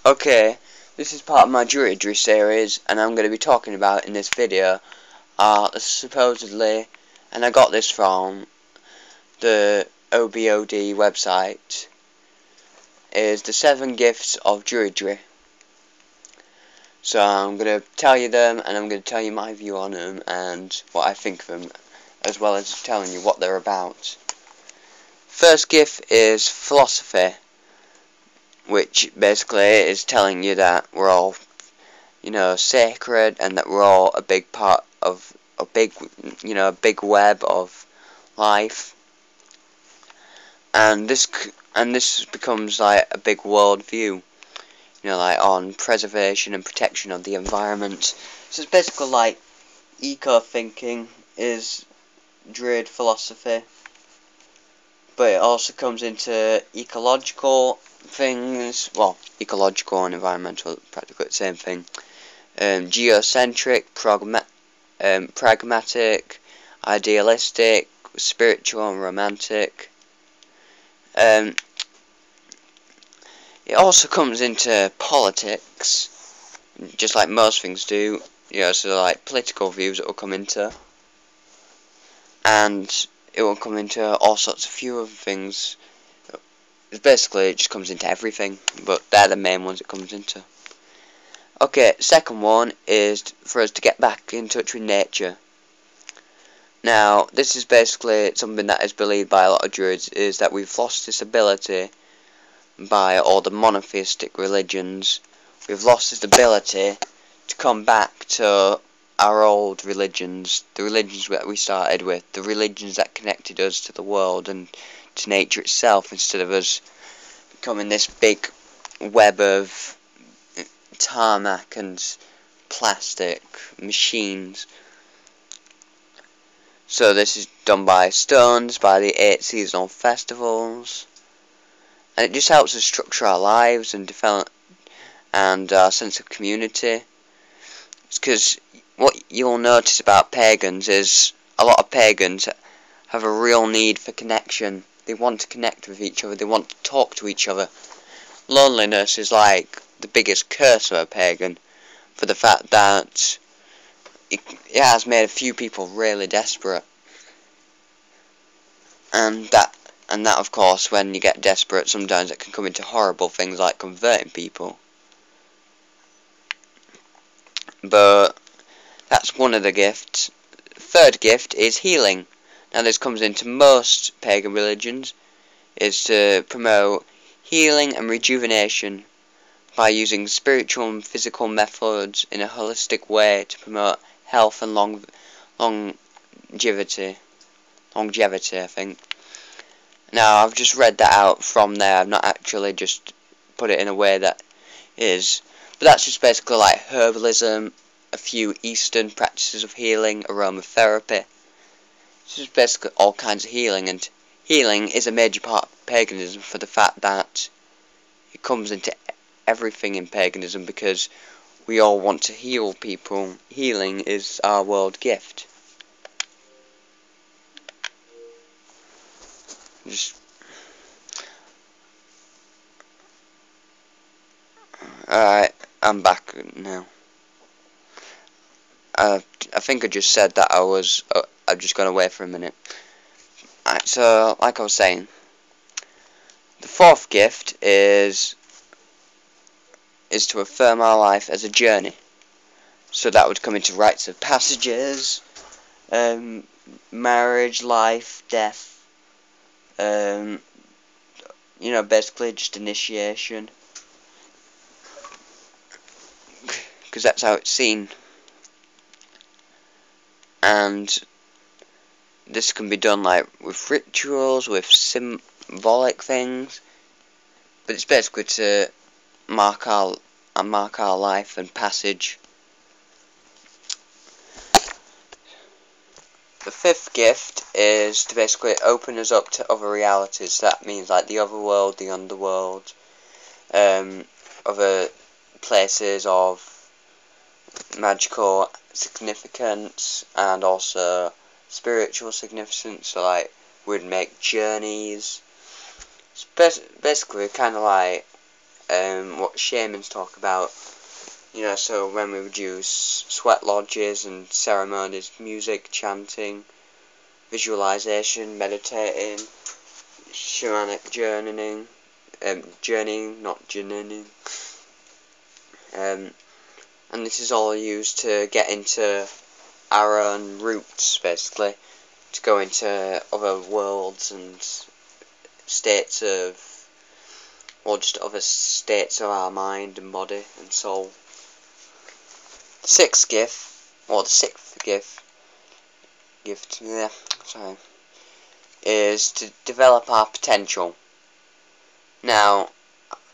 Okay, this is part of my druidry series, and I'm going to be talking about in this video supposedly, and I got this from the obod website, is the 7 gifts of druidry. So I'm going to tell you them, and I'm going to tell you my view on them and what I think of them, as well as telling you what they're about. First gift is philosophy, which basically is telling you that we're all, sacred, and that we're all a big part of a big web of life, and this becomes like a big world view, like on preservation and protection of the environment. So it's basically like eco thinking is druid philosophy, but it also comes into ecological things. Well, ecological and environmental, practically the same thing. Geocentric, pragmatic, idealistic, spiritual and romantic. It also comes into politics, just like most things do, so like political views it will come into, and it will come into all sorts of few other things. Basically, it just comes into everything, but they're the main ones it comes into. Okay, second one is for us to get back in touch with nature. Now, this is basically something that is believed by a lot of druids, is that we've lost this ability by all the monotheistic religions. We've lost this ability to come back to our old religions, the religions that we started with, the religions that connected us to the world and to nature itself, instead of us becoming this big web of tarmac and plastic machines. So this is done by stones, by the 8 seasonal festivals, and it just helps us structure our lives and develop and our sense of community. Because what you'll notice about pagans is a lot of pagans have a real need for connection. They want to connect with each other, they want to talk to each other. Loneliness is like the biggest curse of a pagan, for the fact that it has made a few people really desperate. And that of course, when you get desperate, sometimes it can come into horrible things like converting people. But that's one of the gifts. Third gift is healing. Now this comes into most pagan religions, is to promote healing and rejuvenation by using spiritual and physical methods in a holistic way to promote health and longevity, I think. Now, I've just read that out from there, I've not actually just put it in a way that is, but that's just basically like herbalism, a few Eastern practices of healing, aromatherapy. It's just basically all kinds of healing, and healing is a major part of paganism for the fact that it comes into everything in paganism, because we all want to heal people. Healing is our world gift. Alright, I'm back now. I think I just said that I've just gone away for a minute. Alright, so like I was saying, the fourth gift is to affirm our life as a journey. So that would come into rites of passages, marriage, life, death, basically just initiation, because that's how it's seen. And this can be done like with rituals, with symbolic things, but it's basically to mark our life and passage. The fifth gift is to basically open us up to other realities. That means like the otherworld, the underworld, other places of magical significance and also spiritual significance. So like we'd make journeys. It's basically kind of like what shamans talk about. You know, so when we would use sweat lodges and ceremonies, music, chanting, visualization, meditating, shamanic journeying, not journeying. And this is all used to get into our own roots, basically, to go into other worlds and states of, or just other states of our mind and body and soul. The sixth gift, is to develop our potential. Now,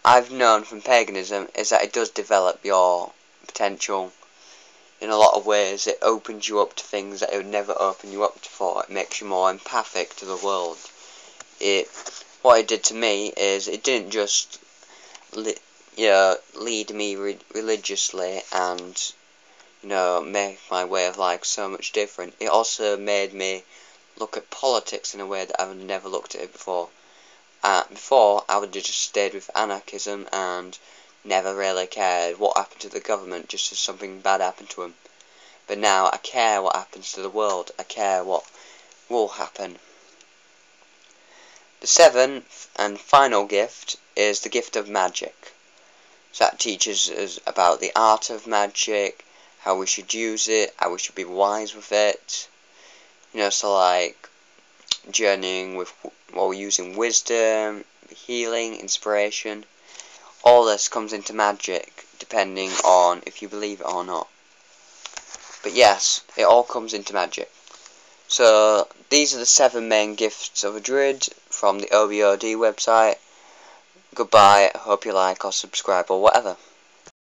I've known from paganism is that it does develop your potential in a lot of ways. It opens you up to things that it would never open you up to before. It makes you more empathic to the world. What it did to me is it didn't just lead me religiously and make my way of life so much different. It also made me look at politics in a way that I've never looked at it before. Before, I would have just stayed with anarchism and never really cared what happened to the government, just as something bad happened to them. But now I care what happens to the world. I care what will happen. The seventh and final gift is the gift of magic. So that teaches us about the art of magic, how we should use it, how we should be wise with it. So like journeying with, while using wisdom, healing, inspiration. All this comes into magic, depending on if you believe it or not. But yes, it all comes into magic. So these are the 7 main gifts of a druid from the OBOD website. Goodbye, hope you like or subscribe or whatever.